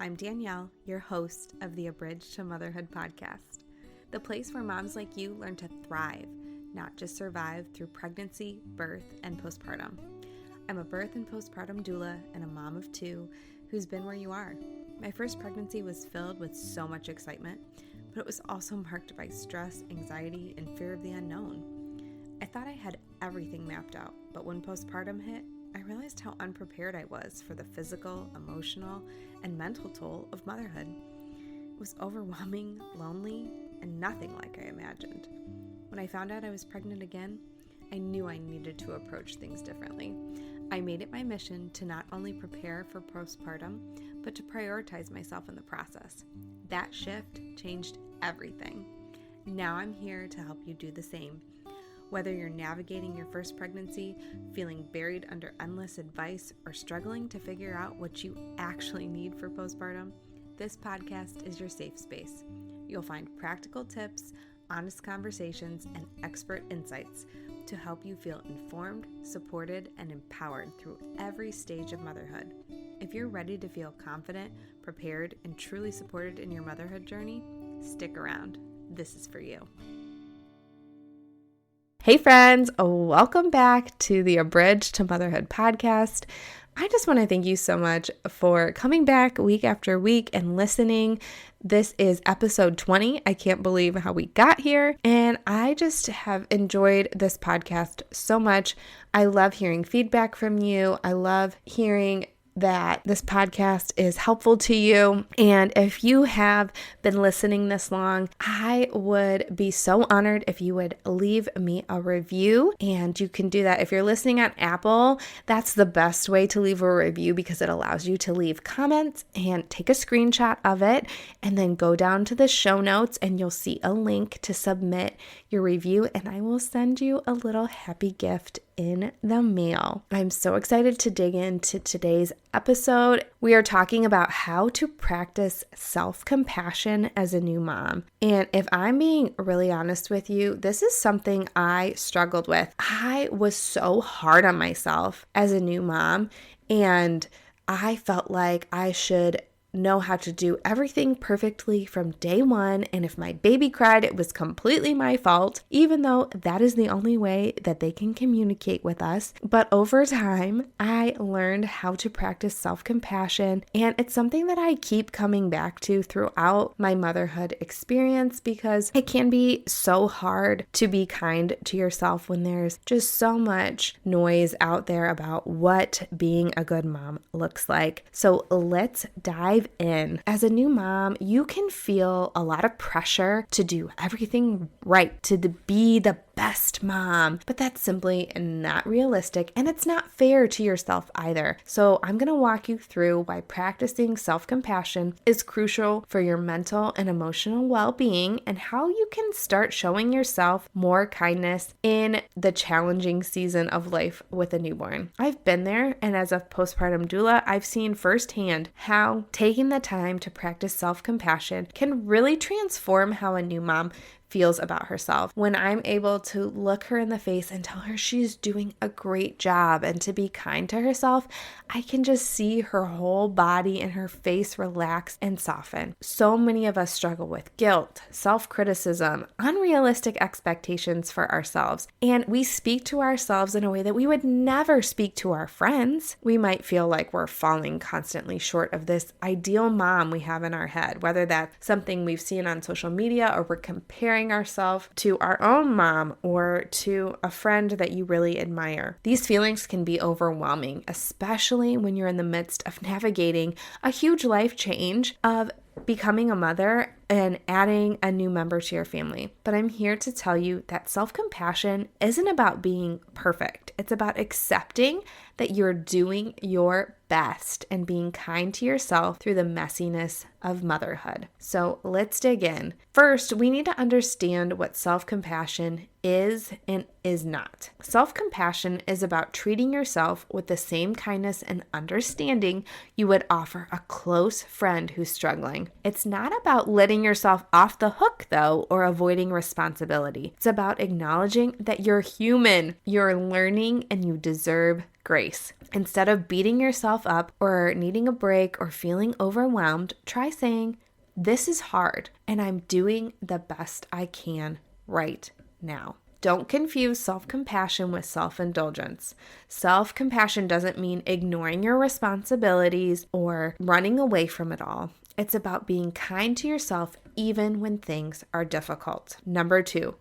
I'm Danielle, your host of the Abridged to Motherhood podcast, the place where moms like you learn to thrive, not just survive through pregnancy, birth, and postpartum. I'm a birth and postpartum doula and a mom of two who's been where you are. My first pregnancy was filled with so much excitement, but it was also marked by stress, anxiety, and fear of the unknown. I thought I had everything mapped out, but when postpartum hit, I realized how unprepared I was for the physical, emotional, and mental toll of motherhood. It was overwhelming, lonely, and nothing like I imagined. When I found out I was pregnant again, I knew I needed to approach things differently. I made it my mission to not only prepare for postpartum, but to prioritize myself in the process. That shift changed everything. Now I'm here to help you do the same. Whether you're navigating your first pregnancy, feeling buried under endless advice, or struggling to figure out what you actually need for postpartum, this podcast is your safe space. You'll find practical tips, honest conversations, and expert insights to help you feel informed, supported, and empowered through every stage of motherhood. If you're ready to feel confident, prepared, and truly supported in your motherhood journey, stick around. This is for you. Hey friends, welcome back to the Abridged to Motherhood podcast. I just want to thank you so much for coming back week after week and listening. This is episode 20. I can't believe how we got here, and I just have enjoyed this podcast so much. I love hearing feedback from you. I love hearing that this podcast is helpful to you. And if you have been listening this long, I would be so honored if you would leave me a review. And you can do that if you're listening on Apple. That's the best way to leave a review because it allows you to leave comments and take a screenshot of it and then go down to the show notes and you'll see a link to submit your review and I will send you a little happy gift in the mail. I'm so excited to dig into today's episode. We are talking about how to practice self-compassion as a new mom. And if I'm being really honest with you, this is something I struggled with. I was so hard on myself as a new mom, and I felt like I should know how to do everything perfectly from day one, and if my baby cried, it was completely my fault, even though that is the only way that they can communicate with us. But over time, I learned how to practice self-compassion, and it's something that I keep coming back to throughout my motherhood experience because it can be so hard to be kind to yourself when there's just so much noise out there about what being a good mom looks like. So let's dive in. As a new mom, you can feel a lot of pressure to do everything right, to be the best mom, but that's simply not realistic and it's not fair to yourself either. So I'm going to walk you through why practicing self-compassion is crucial for your mental and emotional well-being and how you can start showing yourself more kindness in the challenging season of life with a newborn. I've been there, and as a postpartum doula, I've seen firsthand how taking the time to practice self-compassion can really transform how a new mom feels about herself. When I'm able to look her in the face and tell her she's doing a great job and to be kind to herself, I can just see her whole body and her face relax and soften. So many of us struggle with guilt, self-criticism, unrealistic expectations for ourselves, and we speak to ourselves in a way that we would never speak to our friends. We might feel like we're falling constantly short of this ideal mom we have in our head, whether that's something we've seen on social media or we're comparing ourselves to our own mom or to a friend that you really admire. These feelings can be overwhelming, especially when you're in the midst of navigating a huge life change of becoming a mother and adding a new member to your family. But I'm here to tell you that self-compassion isn't about being perfect. It's about accepting that you're doing your best and being kind to yourself through the messiness of motherhood. So let's dig in. First, we need to understand what self-compassion is and is not. Self-compassion is about treating yourself with the same kindness and understanding you would offer a close friend who's struggling. It's not about letting yourself off the hook, though, or avoiding responsibility. It's about acknowledging that you're human, you're learning, and you deserve grace. Instead of beating yourself up or needing a break or feeling overwhelmed, try saying, "This is hard and I'm doing the best I can right now." Don't confuse self-compassion with self-indulgence. Self-compassion doesn't mean ignoring your responsibilities or running away from it all. It's about being kind to yourself even when things are difficult. Number 2,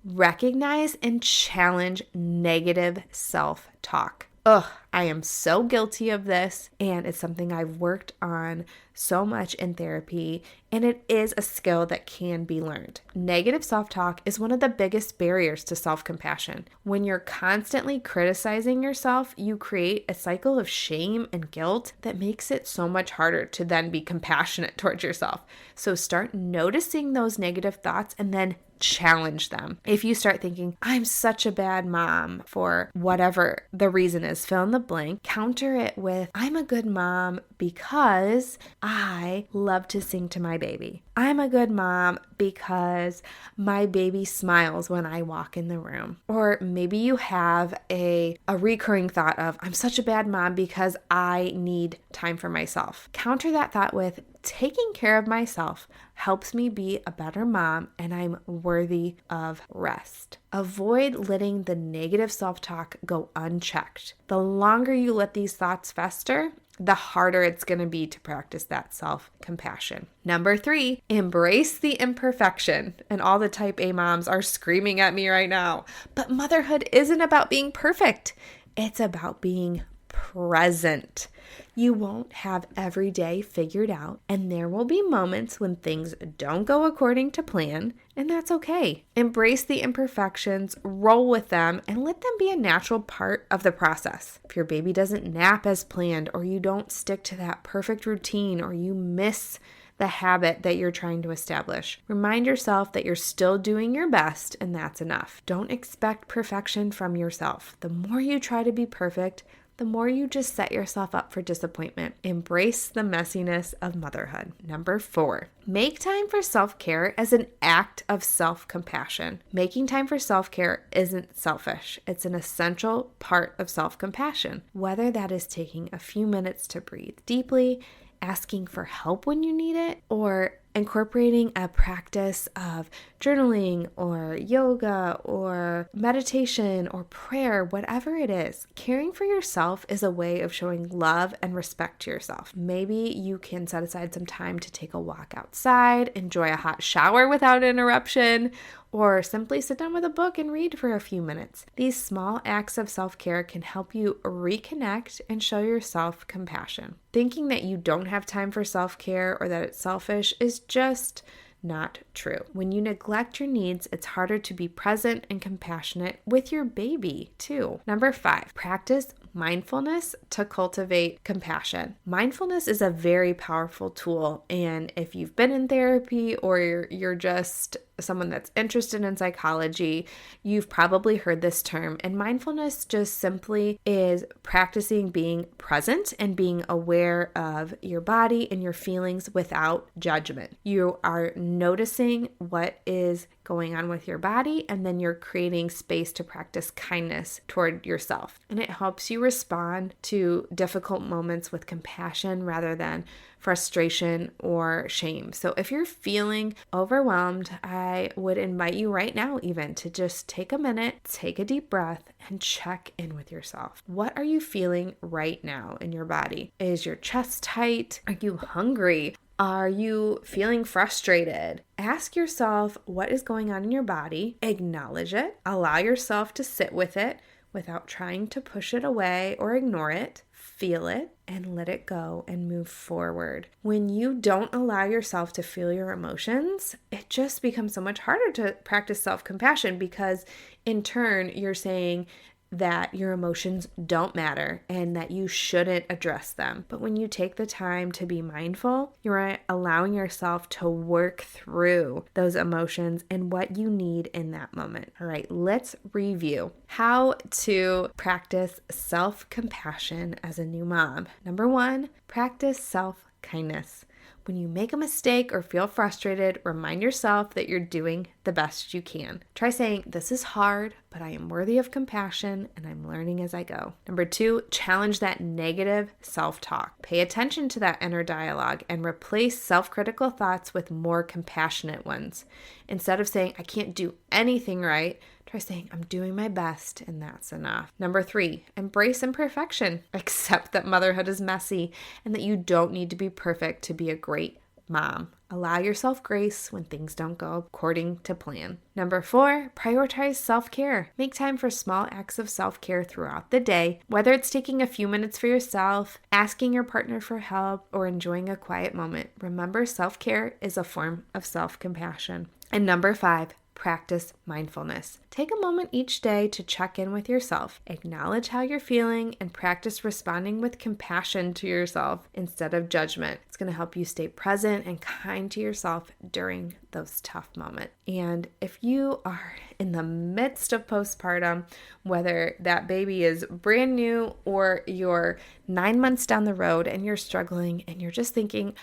recognize and challenge negative self-talk. I am so guilty of this, and it's something I've worked on so much in therapy, and it is a skill that can be learned. Negative self-talk is one of the biggest barriers to self-compassion. When you're constantly criticizing yourself, you create a cycle of shame and guilt that makes it so much harder to then be compassionate towards yourself. So start noticing those negative thoughts and then challenge them. If you start thinking, "I'm such a bad mom," for whatever the reason is, fill in the blank, counter it with, "I'm a good mom because I love to sing to my baby. I'm a good mom because my baby smiles when I walk in the room." Or maybe you have a recurring thought of, "I'm such a bad mom because I need time for myself." Counter that thought with, "Taking care of myself helps me be a better mom and I'm worthy of rest." Avoid letting the negative self-talk go unchecked. The longer you let these thoughts fester, the harder it's going to be to practice that self-compassion. Number 3, embrace the imperfection. And all the type A moms are screaming at me right now. But motherhood isn't about being perfect. It's about being present. You won't have every day figured out, and there will be moments when things don't go according to plan, and that's okay. Embrace the imperfections, roll with them, and let them be a natural part of the process. If your baby doesn't nap as planned, or you don't stick to that perfect routine, or you miss the habit that you're trying to establish, remind yourself that you're still doing your best, and that's enough. Don't expect perfection from yourself. The more you try to be perfect, the more you just set yourself up for disappointment. Embrace the messiness of motherhood. Number 4, make time for self-care as an act of self-compassion. Making time for self-care isn't selfish. It's an essential part of self-compassion. Whether that is taking a few minutes to breathe deeply, asking for help when you need it, or incorporating a practice of journaling or yoga or meditation or prayer, whatever it is, caring for yourself is a way of showing love and respect to yourself. Maybe you can set aside some time to take a walk outside, enjoy a hot shower without interruption, or simply sit down with a book and read for a few minutes. These small acts of self-care can help you reconnect and show yourself compassion. Thinking that you don't have time for self-care or that it's selfish is just not true. When you neglect your needs, it's harder to be present and compassionate with your baby too. Number 5, practice mindfulness to cultivate compassion. Mindfulness is a very powerful tool, and if you've been in therapy or you're just someone that's interested in psychology, you've probably heard this term. And mindfulness just simply is practicing being present and being aware of your body and your feelings without judgment. You are noticing what is going on with your body, and then you're creating space to practice kindness toward yourself. And it helps you respond to difficult moments with compassion rather than frustration or shame. So if you're feeling overwhelmed, I would invite you right now even to just take a minute, take a deep breath, and check in with yourself. What are you feeling right now in your body? Is your chest tight? Are you hungry? Are you feeling frustrated? Ask yourself what is going on in your body, acknowledge it, allow yourself to sit with it without trying to push it away or ignore it. Feel it and let it go and move forward. When you don't allow yourself to feel your emotions, it just becomes so much harder to practice self-compassion, because in turn you're saying that your emotions don't matter and that you shouldn't address them. But when you take the time to be mindful, you're allowing yourself to work through those emotions and what you need in that moment. All right, let's review how to practice self-compassion as a new mom. Number 1, practice self-kindness. When you make a mistake or feel frustrated, remind yourself that you're doing the best you can. Try saying, "This is hard, but I am worthy of compassion and I'm learning as I go." Number 2, challenge that negative self-talk. Pay attention to that inner dialogue and replace self-critical thoughts with more compassionate ones. Instead of saying, "I can't do anything right," try saying, "I'm doing my best and that's enough." Number 3, embrace imperfection. Accept that motherhood is messy and that you don't need to be perfect to be a great mom. Allow yourself grace when things don't go according to plan. Number 4, prioritize self-care. Make time for small acts of self-care throughout the day, whether it's taking a few minutes for yourself, asking your partner for help, or enjoying a quiet moment. Remember, self-care is a form of self-compassion. And number 5, practice mindfulness. Take a moment each day to check in with yourself. Acknowledge how you're feeling and practice responding with compassion to yourself instead of judgment. It's going to help you stay present and kind to yourself during those tough moments. And if you are in the midst of postpartum, whether that baby is brand new or you're 9 months down the road and you're struggling and you're just thinking,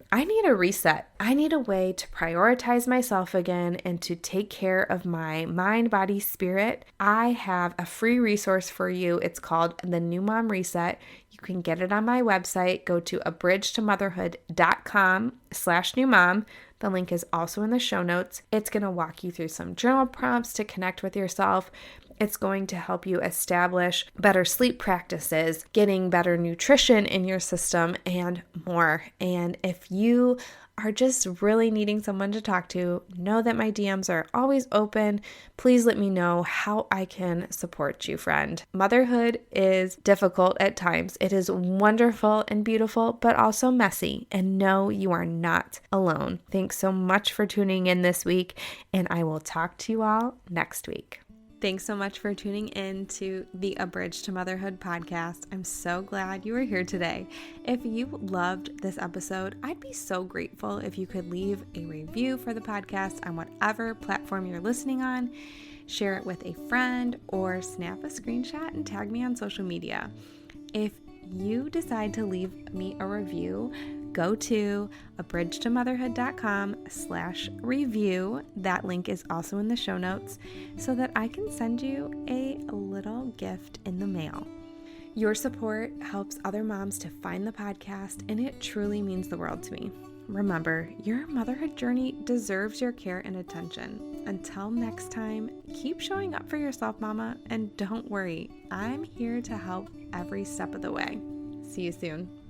I need a reset. I need a way to prioritize myself again and to take care of my mind, body, spirit. I have a free resource for you. It's called the New Mom Reset. You can get it on my website. Go to abridgetomotherhood.com/newmom. The link is also in the show notes. It's going to walk you through some journal prompts to connect with yourself. It's going to help you establish better sleep practices, getting better nutrition in your system, and more. And if you are just really needing someone to talk to, know that my DMs are always open. Please let me know how I can support you, friend. Motherhood is difficult at times. It is wonderful and beautiful, but also messy. And no, you are not alone. Thanks so much for tuning in this week, and I will talk to you all next week. Thanks so much for tuning in to the A Bridge to Motherhood podcast. I'm so glad you were here today. If you loved this episode, I'd be so grateful if you could leave a review for the podcast on whatever platform you're listening on. Share it with a friend or snap a screenshot and tag me on social media. If you decide to leave me a review, go to abridgetomotherhood.com/review. That link is also in the show notes so that I can send you a little gift in the mail. Your support helps other moms to find the podcast, and it truly means the world to me. Remember, your motherhood journey deserves your care and attention. Until next time, keep showing up for yourself, mama, and don't worry, I'm here to help every step of the way. See you soon.